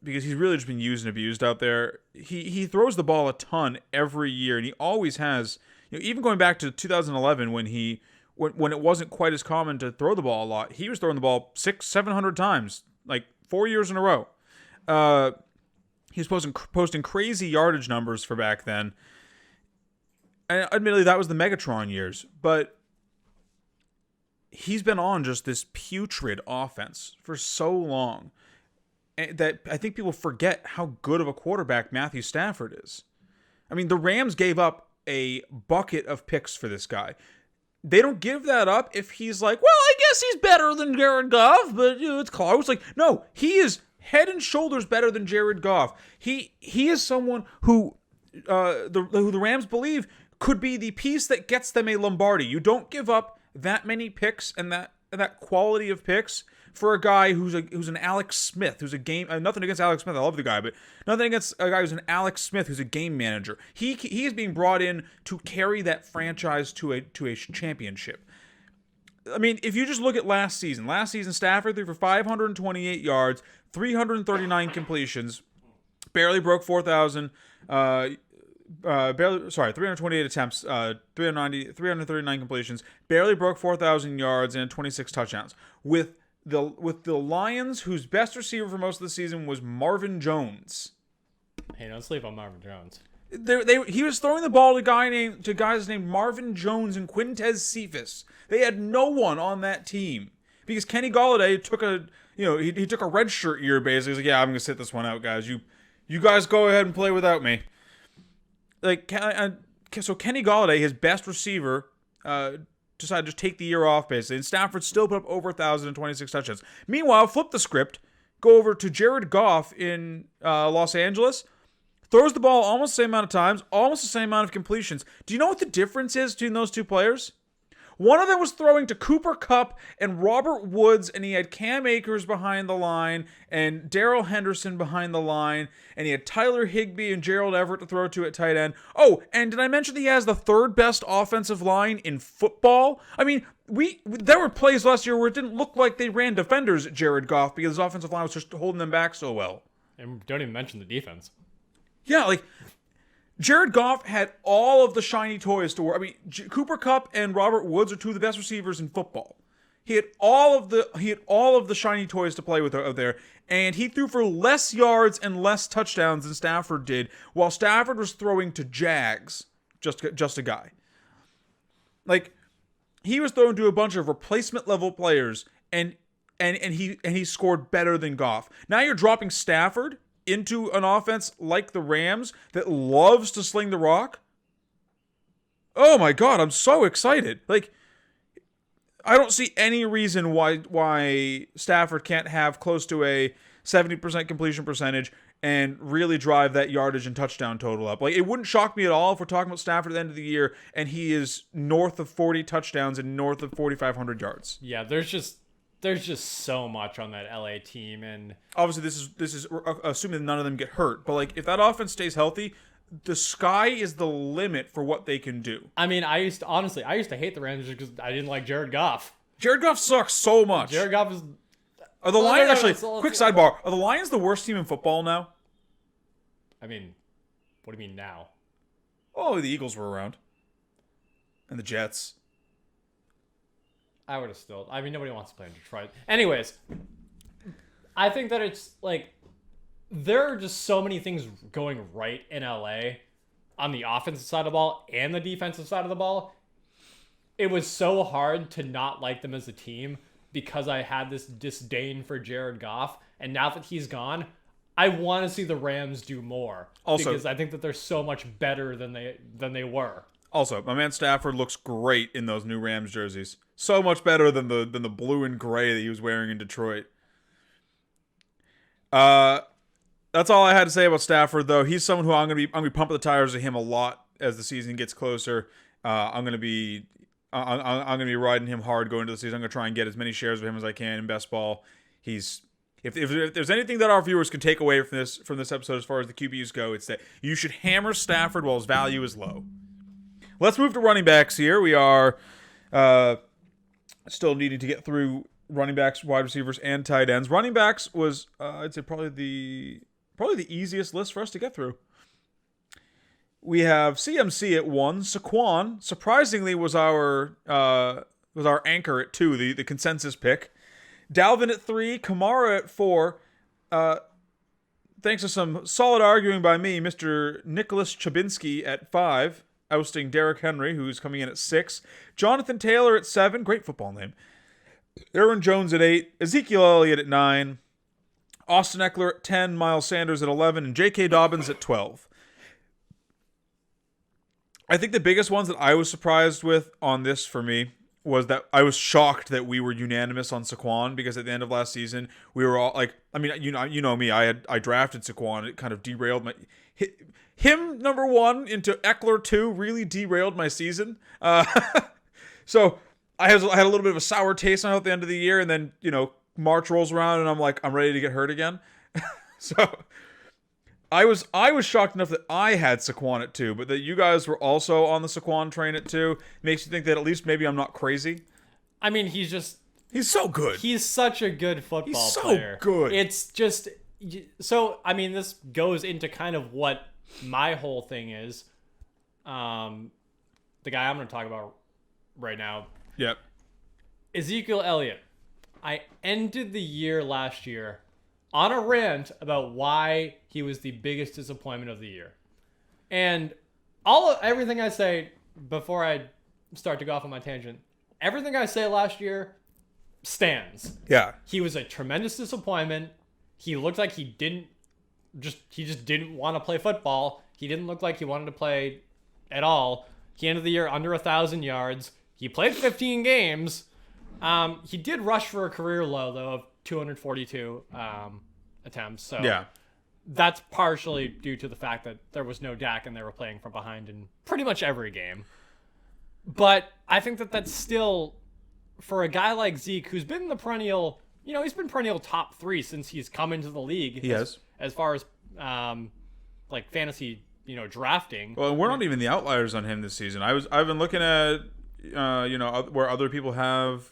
because he's really just been used and abused out there. He throws the ball a ton every year, and he always has. You know, even going back to 2011 when it wasn't quite as common to throw the ball a lot, he was throwing the ball 600-700 times, like 4 years in a row. He was posting crazy yardage numbers for back then. And admittedly, that was the Megatron years, but he's been on just this putrid offense for so long that I think people forget how good of a quarterback Matthew Stafford is. I mean, the Rams gave up a bucket of picks for this guy. They don't give that up if he's like, well, I guess he's better than Jared Goff, but you know, it's close. Like, no, he is head and shoulders better than Jared Goff. He is someone who the Rams believe could be the piece that gets them a Lombardi. You don't give up that many picks and that quality of picks for a guy who's an Alex Smith, who's a game. Nothing against Alex Smith, I love the guy, but nothing against a guy who's an Alex Smith, who's a game manager. He is being brought in to carry that franchise to a championship. I mean, if you just look at last season Stafford threw for 528 yards, 339 completions, barely broke 4,000. 328 attempts, 339 completions, barely broke 4,000 yards, and 26 touchdowns. With the Lions, whose best receiver for most of the season was Marvin Jones. Hey, don't sleep on Marvin Jones. He was throwing the ball to guys named Marvin Jones and Quintez Cephas. They had no one on that team because Kenny Golladay took he took a red shirt year basically. He's like, yeah, I'm gonna sit this one out, guys. You guys go ahead and play without me. Like, so Kenny Golladay, his best receiver to decided to take the year off, basically. And Stafford still put up over 1,026 touchdowns. Meanwhile, flip the script. Go over to Jared Goff in Los Angeles. Throws the ball almost the same amount of times, almost the same amount of completions. Do you know what the difference is between those two players? One of them was throwing to Cooper Kupp and Robert Woods, and he had Cam Akers behind the line and Darrell Henderson behind the line, and he had Tyler Higbee and Gerald Everett to throw to at tight end. Oh, and did I mention that he has the third best offensive line in football? I mean, there were plays last year where it didn't look like they ran defenders at Jared Goff because his offensive line was just holding them back so well. And don't even mention the defense. Yeah, like Jared Goff had all of the shiny toys to work. I mean, Cooper Kupp and Robert Woods are two of the best receivers in football. He had all of the shiny toys to play with out there, and he threw for less yards and less touchdowns than Stafford did, while Stafford was throwing to Jags, just a guy. Like, he was throwing to a bunch of replacement level players, and he scored better than Goff. Now you're dropping Stafford into an offense like the Rams that loves to sling the rock. Oh my God, I'm so excited. Like, I don't see any reason why Stafford can't have close to a 70% completion percentage and really drive that yardage and touchdown total up. Like, it wouldn't shock me at all if we're talking about Stafford at the end of the year and he is north of 40 touchdowns and north of 4,500 yards. Yeah, there's just so much on that LA team, and obviously this is assuming that none of them get hurt. But like, if that offense stays healthy, the sky is the limit for what they can do. I mean, I used to hate the Rams because I didn't like Jared Goff. Jared Goff sucks so much. Jared Goff is. Are the Lions actually? Quick sidebar: are the Lions the worst team in football now? I mean, what do you mean now? Oh, the Eagles were around, and the Jets. I would have still. I mean, nobody wants to play in Detroit. Anyways, I think that it's like there are just so many things going right in LA on the offensive side of the ball and the defensive side of the ball. It was so hard to not like them as a team because I had this disdain for Jared Goff, and now that he's gone, I want to see the Rams do more. Also, because I think that they're so much better than they were. Also, my man Stafford looks great in those new Rams jerseys. So much better than the blue and gray that he was wearing in Detroit. That's all I had to say about Stafford, though. He's someone who I'm gonna be pumping the tires of him a lot as the season gets closer. I'm gonna be riding him hard going into the season. I'm gonna try and get as many shares of him as I can in best ball. If there's anything that our viewers can take away from this episode as far as the QBs go, it's that you should hammer Stafford while his value is low. Let's move to running backs here. We are still needing to get through running backs, wide receivers, and tight ends. Running backs was, I'd say, probably the easiest list for us to get through. We have CMC at 1. Saquon, surprisingly, was our anchor at 2, the consensus pick. Dalvin at 3. Kamara at 4. Thanks to some solid arguing by me, Mr. Nicholas Chubinski at 5. Ousting Derrick Henry, who's coming in at 6. Jonathan Taylor at 7. Great football name. Aaron Jones at 8. Ezekiel Elliott at 9. Austin Eckler at 10. Miles Sanders at 11. And J.K. Dobbins at 12. I think the biggest ones that I was surprised with on this for me was that I was shocked that we were unanimous on Saquon, because at the end of last season, we were all like, I mean, you know me, I drafted Saquon. It kind of derailed my... Him number 1 into Eckler 2 really derailed my season. So I had a little bit of a sour taste on it at the end of the year, and then, March rolls around and I'm like, I'm ready to get hurt again. So I was shocked enough that I had Saquon at 2, but that you guys were also on the Saquon train at 2 makes you think that at least maybe I'm not crazy. I mean, he's so good. He's such a good football player. He's so good. It's just so. I mean, this goes into kind of what my whole thing is. The guy I'm going to talk about right now. Yep. Ezekiel Elliott. I ended the year last year on a rant about why he was the biggest disappointment of the year. And everything I say before I start to go off on my tangent, everything I say last year stands. Yeah. He was a tremendous disappointment. He looked like he just didn't want to play football. He didn't look like he wanted to play at all. He ended the year under 1,000 yards. He played 15 games. He did rush for a career low, though, of 242 attempts. So Yeah. that's partially due to the fact that there was no Dak and they were playing from behind in pretty much every game. But I think that that's still, for a guy like Zeke, who's been the perennial, he's been perennial top 3 since he's come into the league. He has. As far as, like, fantasy, drafting. Well, we're not even the outliers on him this season. I've been looking at, where other people have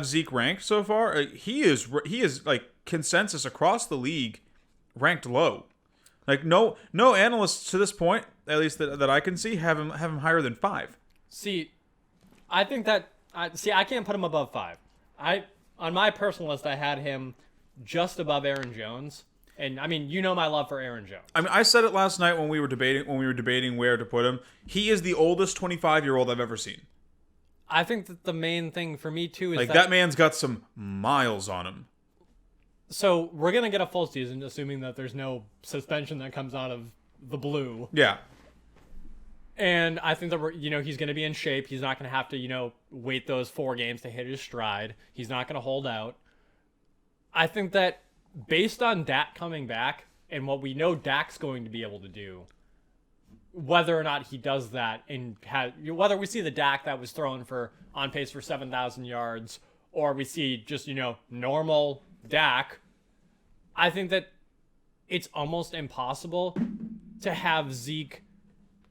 Zeke ranked so far. He is like consensus across the league ranked low. Like no analysts to this point, at least that I can see, have him higher than 5. See, I think that I can't put him above 5. On my personal list, I had him just above Aaron Jones, and I mean, my love for Aaron Jones. I mean, I said it last night when we were debating where to put him. He is the oldest 25-year-old I've ever seen. I think that the main thing for me too is like that man's got some miles on him. So we're gonna get a full season, assuming that there's no suspension that comes out of the blue. Yeah. And I think that he's gonna be in shape. He's not gonna have to wait those 4 games to hit his stride. He's not gonna hold out. I think that based on Dak coming back and what we know Dak's going to be able to do, whether or not he does that and whether we see the Dak that was thrown on pace for 7,000 yards or we see just normal Dak, I think that it's almost impossible to have Zeke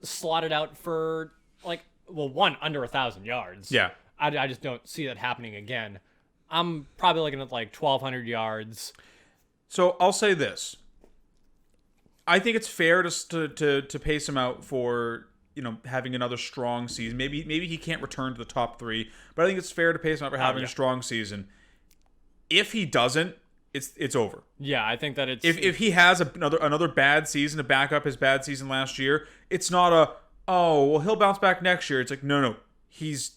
slotted out for under 1,000 yards. Yeah. I just don't see that happening again. I'm probably looking at 1,200 yards. So I'll say this. I think it's fair to pace him out for having another strong season. Maybe he can't return to the top 3, but I think it's fair to pace him out for having a strong season. If he doesn't, it's over. Yeah, I think that it's if he has another bad season to back up his bad season last year, it's not he'll bounce back next year. It's like no, he's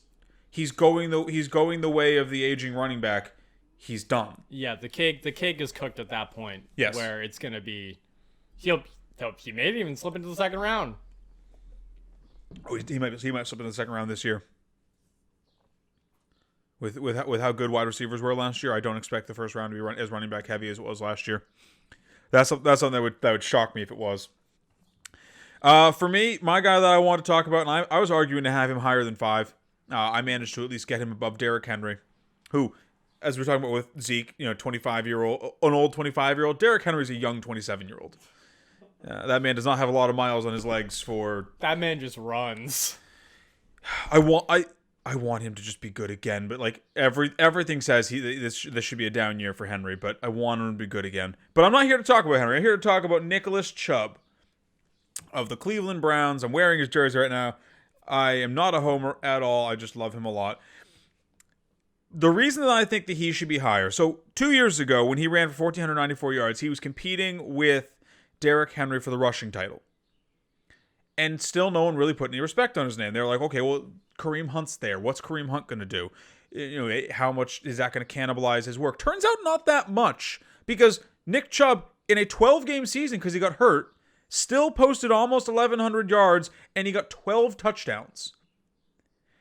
going the way of the aging running back. He's done. Yeah, the cake is cooked at that point. Yes. Where it's gonna be, he may even slip into the second round. Oh, he might slip in the second round this year. With how good wide receivers were last year, I don't expect the first round to be as running back heavy as it was last year. That's something that would shock me if it was. For me, my guy that I want to talk about, and I was arguing to have him higher than 5. I managed to at least get him above Derrick Henry, who, as we're talking about with Zeke, 25-year-old, an old 25-year-old. Derrick Henry's a young 27-year-old. That man does not have a lot of miles on his legs for. That man just runs. I want him to just be good again, but everything says this should be a down year for Henry. But I want him to be good again. But I'm not here to talk about Henry. I'm here to talk about Nicholas Chubb of the Cleveland Browns. I'm wearing his jersey right now. I am not a homer at all. I just love him a lot. The reason that I think that he should be higher. So 2 years ago, when he ran for 1,494 yards, he was competing with Derrick Henry for the rushing title. And still no one really put any respect on his name. They're like, okay, well, Kareem Hunt's there. What's Kareem Hunt going to do? How much is that going to cannibalize his work? Turns out not that much. Because Nick Chubb, in a 12-game season, because he got hurt, still posted almost 1,100 yards, and he got 12 touchdowns.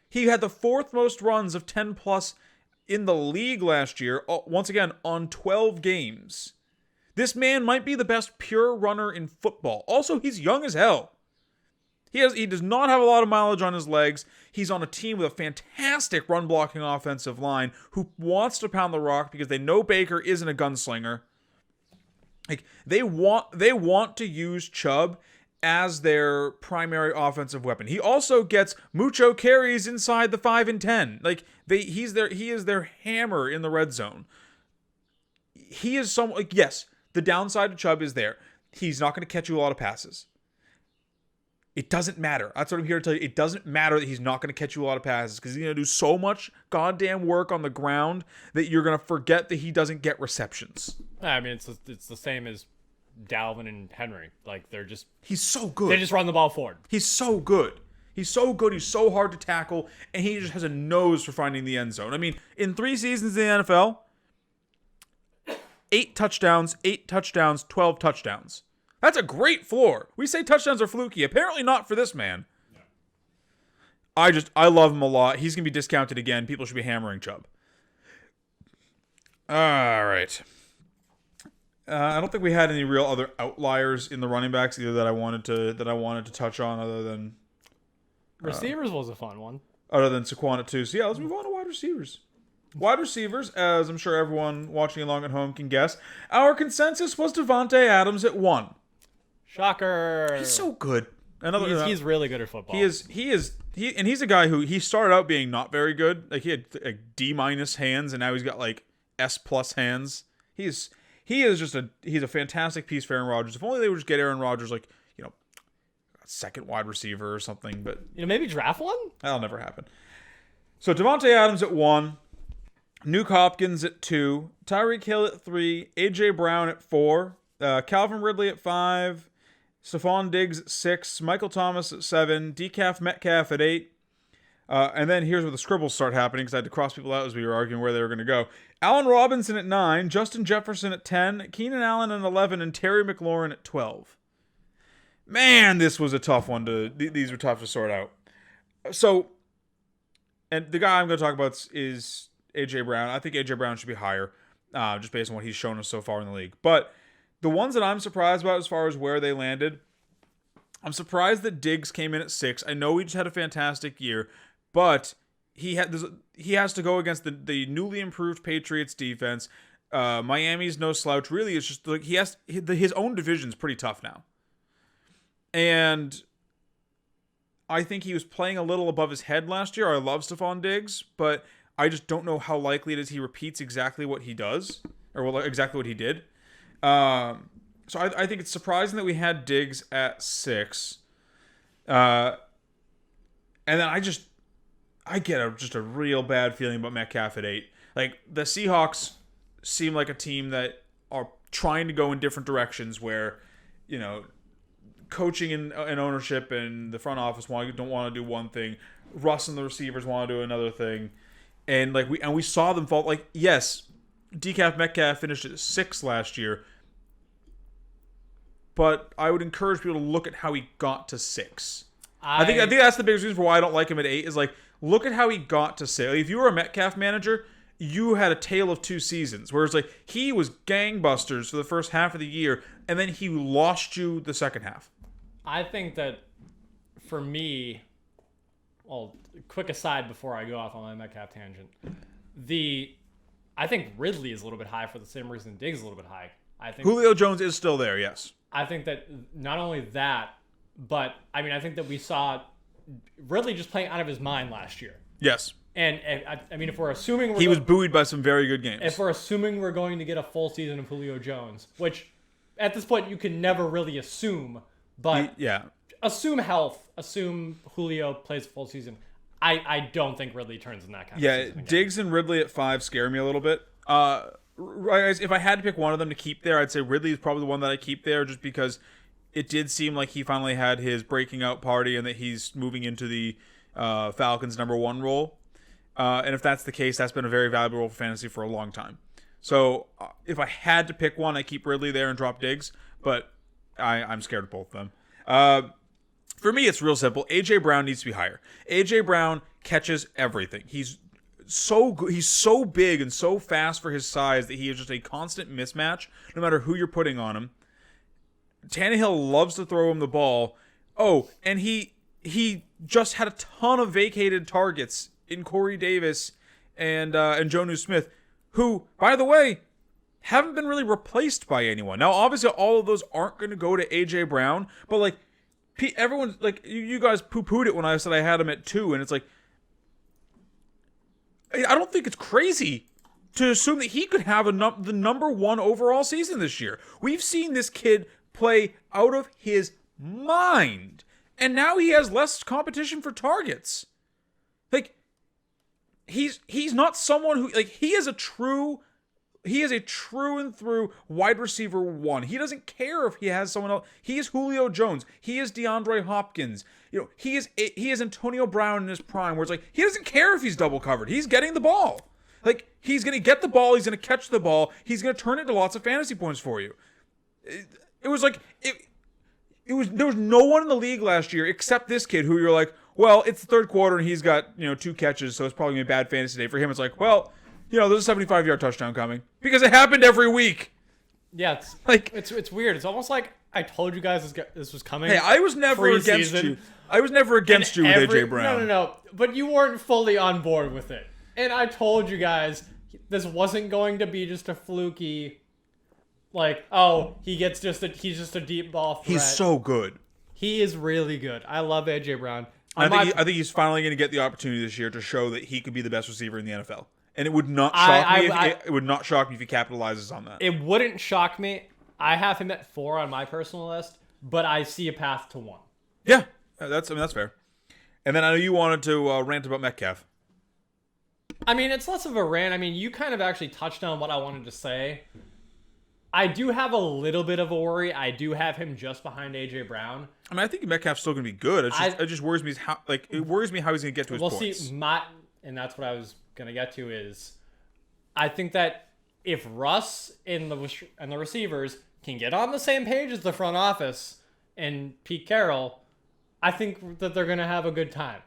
He had the 4th most runs of 10-plus in the league last year, once again, on 12 games. This man might be the best pure runner in football. Also, he's young as hell. He does not have a lot of mileage on his legs. He's on a team with a fantastic run-blocking offensive line who wants to pound the rock because they know Baker isn't a gunslinger. They want to use Chubb as their primary offensive weapon. He also gets mucho carries inside the 5 and 10. He is their hammer in the red zone. He is yes, the downside of Chubb is there. He's not going to catch you a lot of passes. It doesn't matter. That's what I'm here to tell you. It doesn't matter that he's not going to catch you a lot of passes because he's going to do so much goddamn work on the ground that you're going to forget that he doesn't get receptions. I mean, it's the same as Dalvin and Henry. He's so good. They just run the ball forward. He's so good. He's so good. He's so hard to tackle, and he just has a nose for finding the end zone. I mean, in 3 seasons in the NFL, 8 touchdowns, 12 touchdowns. That's a great floor. We say touchdowns are fluky. Apparently not for this man. I love him a lot. He's gonna be discounted again. People should be hammering Chubb. All right. I don't think we had any real other outliers in the running backs either that I wanted to touch on other than Receivers was a fun one. Saquon at 2. So yeah, let's move on to wide receivers. Wide receivers, as I'm sure everyone watching along at home can guess, our consensus was Devontae Adams at 1. Shocker. He's so good. He's really good at football. And he's a guy who he started out being not very good. Like he had like D- hands, and now he's got like S+ hands. He's a fantastic piece for Aaron Rodgers. If only they would just get Aaron Rodgers like, a second wide receiver or something, but maybe draft one? That'll never happen. So Devontae Adams at 1, Nuke Hopkins at 2, Tyreek Hill at 3, AJ Brown at 4, Calvin Ridley at 5, Stephon Diggs at 6, Michael Thomas at 7, DK Metcalf at 8. And then here's where the scribbles start happening because I had to cross people out as we were arguing where they were going to go. Allen Robinson at 9, Justin Jefferson at 10, Keenan Allen at 11, and Terry McLaurin at 12. Man, this was a tough one these were tough to sort out. So, and the guy I'm going to talk about is AJ Brown. I think AJ Brown should be higher, just based on what he's shown us so far in the league. But the ones that I'm surprised about as far as where they landed, I'm surprised that Diggs came in at 6. I know he just had a fantastic year, but he has to go against the newly improved Patriots defense. Miami's no slouch. Really, it's just like his own division's pretty tough now. And I think he was playing a little above his head last year. I love Stephon Diggs, but I just don't know how likely it is he repeats exactly what he does, or exactly what he did. So I think it's surprising that we had Diggs at 6. And then I get just a real bad feeling about Metcalf at 8. Like, the Seahawks seem like a team that are trying to go in different directions where, coaching and ownership and the front office don't want to do one thing. Russ and the receivers want to do another thing. And we saw them fall. Like, yes, DK Metcalf finished at 6 last year, but I would encourage people to look at how he got to 6. I think that's the biggest reason for why I don't like him at 8 is like, look at how he got to 6. Like, if you were a Metcalf manager, you had a tale of 2 seasons. Whereas like he was gangbusters for the first half of the year, and then he lost you the second half. I think that for me, well, quick aside before I go off on my Metcalf tangent, I think Ridley is a little bit high for the same reason Diggs is a little bit high. I think Julio Jones is still there, yes. I think that not only that, but I think that we saw Ridley just playing out of his mind last year. Yes. And if we're assuming he was buoyed by some very good games. If we're assuming we're going to get a full season of Julio Jones, which at this point you can never really assume, but assume health, assume Julio plays a full season. I don't think Ridley turns in that kind of season again. Diggs and Ridley at 5 scare me a little bit. If I had to pick one of them to keep there, I'd say Ridley is probably the one that I keep there just because it did seem like he finally had his breaking out party and that he's moving into the Falcons' number 1 role. And if that's the case, that's been a very valuable role for fantasy for a long time. So if I had to pick one, I keep Ridley there and drop Diggs, but I'm scared of both of them. For me, it's real simple. AJ Brown needs to be higher. AJ Brown catches everything. He's so good. He's so big and so fast for his size that he is just a constant mismatch no matter who you're putting on him. Tannehill loves to throw him the ball. Oh, and he just had a ton of vacated targets in Corey Davis and Jonnu Smith, who, by the way, haven't been really replaced by anyone. Now, obviously, all of those aren't going to go to AJ Brown, but like everyone's like, you guys poo-pooed it when I said I had him at 2, and it's like, I don't think it's crazy to assume that he could have the number 1 overall season this year. We've seen this kid play out of his mind, and now he has less competition for targets. Like, he's not someone who, like, he is a true and through wide receiver 1. He doesn't care if he has someone else. He is Julio Jones. He is DeAndre Hopkins. He is Antonio Brown in his prime, where it's like, he doesn't care if he's double covered. He's getting the ball. Like, he's going to get the ball. He's going to catch the ball. He's going to turn it into lots of fantasy points for you. It was like, there was no one in the league last year except this kid who you're like, well, it's the third quarter and he's got 2 catches, so it's probably gonna be a bad fantasy day for him. It's like, well, there's a 75-yard touchdown coming because it happened every week. Yeah, it's Like it's weird. It's almost like I told you guys this was coming. Hey, I was never against you. I was never against you with AJ Brown. No. But you weren't fully on board with it. And I told you guys this wasn't going to be just a fluky, like, oh, he's just a deep ball threat. He's so good. He is really good. I love AJ Brown. I think he's finally going to get the opportunity this year to show that he could be the best receiver in the NFL. And it would not shock me. It would not shock me if he capitalizes on that. It wouldn't shock me. I have him at 4 on my personal list, but I see a path to 1. Yeah, that's fair. And then I know you wanted to rant about Metcalf. I mean, it's less of a rant. I mean, you kind of actually touched on what I wanted to say. I do have a little bit of a worry. I do have him just behind AJ Brown. I mean, I think Metcalf's still going to be good. It just worries me how he's going to get to his points. Well, see, and that's what I was going to get to is, I think that if Russ and the receivers can get on the same page as the front office and Pete Carroll, I think that they're going to have a good time.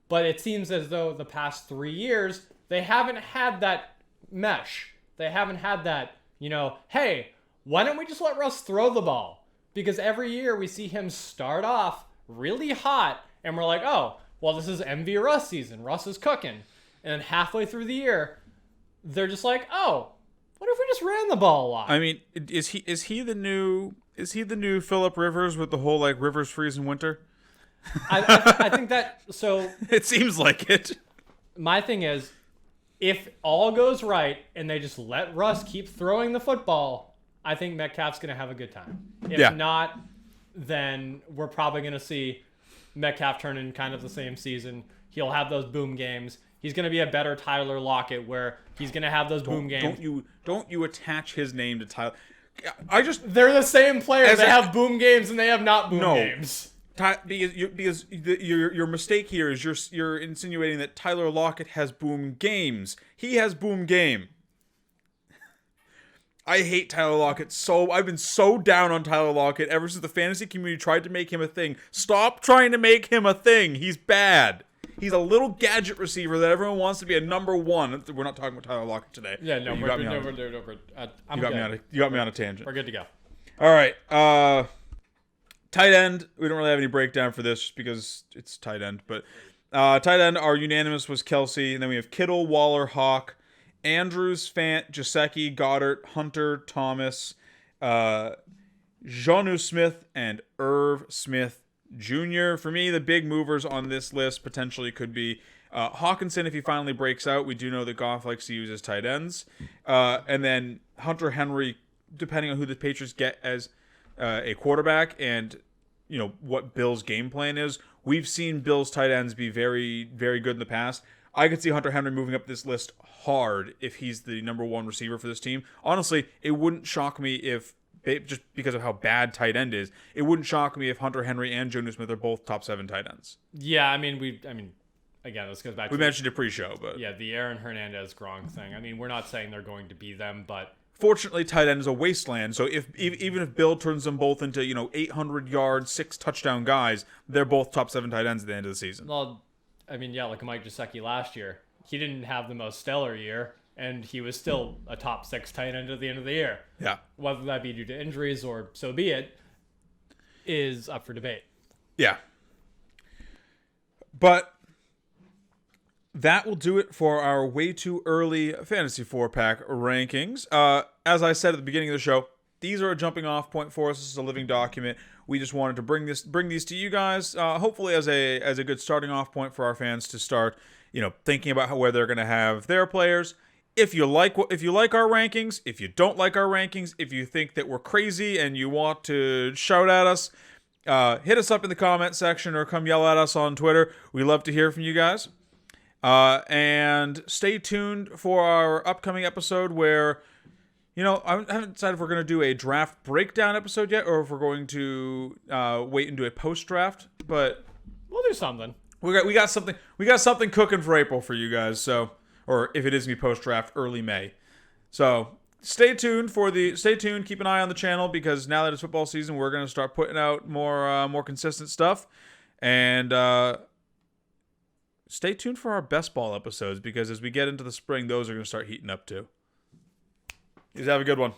But it seems as though the past 3 years, they haven't had that mesh. They haven't had that, hey, why don't we just let Russ throw the ball? Because every year we see him start off really hot, and we're like, oh, well, this is MV Russ season. Russ is cooking. And then halfway through the year, they're just like, oh, what if we just ran the ball a lot? I mean, is he the new Phillip Rivers with the whole like Rivers freeze in winter? I think that so. It seems like it. My thing is, if all goes right and they just let Russ keep throwing the football, I think Metcalf's going to have a good time. If not, then we're probably going to see Metcalf turn in kind of the same season. He'll have those boom games. He's going to be a better Tyler Lockett where he's going to have those boom games. Don't you attach his name to Tyler. They're the same players. They have boom games and they have not boom games. Because your mistake here is you're insinuating that Tyler Lockett has boom games. He has boom game. I hate Tyler Lockett I've been so down on Tyler Lockett ever since the fantasy community tried to make him a thing. Stop trying to make him a thing. He's bad. He's a little gadget receiver that everyone wants to be a number 1. We're not talking about Tyler Lockett today. Yeah, no, you got me on a tangent. We're good to go. All right. Tight end. We don't really have any breakdown for this just because it's tight end. But tight end, our unanimous was Kelsey. And then we have Kittle, Waller, Hawk, Andrews, Fant, Gesicki, Goddard, Hunter, Thomas, Jonnu Smith, and Irv Smith Jr. For me, the big movers on this list potentially could be Hawkinson if he finally breaks out. We do know that Goff likes to use his tight ends. And then Hunter Henry, depending on who the Patriots get as a quarterback and what Bill's game plan is. We've seen Bill's tight ends be very, very good in the past. I could see Hunter Henry moving up this list hard if he's the number 1 receiver for this team. Honestly, it wouldn't shock me if, just because of how bad tight end is, it wouldn't shock me if Hunter Henry and Jonnu Smith are both top 7 tight ends. Yeah, I mean, again, this goes back to... We mentioned it pre-show, but... Yeah, the Aaron Hernandez-Gronk thing. I mean, we're not saying they're going to be them, but... Fortunately, tight end is a wasteland, so even if Bill turns them both into 800-yard, 6-touchdown guys, they're both top 7 tight ends at the end of the season. Well, I mean, yeah, like Mike Gesicki last year. He didn't have the most stellar year, and he was still a top 6 tight end at the end of the year. Yeah. Whether that be due to injuries or so be it, is up for debate. Yeah. But that will do it for our way too early Fantasy 4-pack rankings. As I said at the beginning of the show, these are a jumping off point for us. This is a living document. We just wanted to bring these to you guys, hopefully as a good starting off point for our fans to start, thinking about where they're going to have their players. If you like our rankings, if you don't like our rankings, if you think that we're crazy and you want to shout at us, hit us up in the comment section or come yell at us on Twitter. We love to hear from you guys. And stay tuned for our upcoming episode where, I haven't decided if we're going to do a draft breakdown episode yet or if we're going to wait and do a post-draft, but we'll do something. We got something cooking for April for you guys. So, or if it is going to be post-draft, early May. So stay tuned. Keep an eye on the channel, because now that it's football season, we're gonna start putting out more consistent stuff. And stay tuned for our best ball episodes, because as we get into the spring, those are gonna start heating up too. You guys have a good one.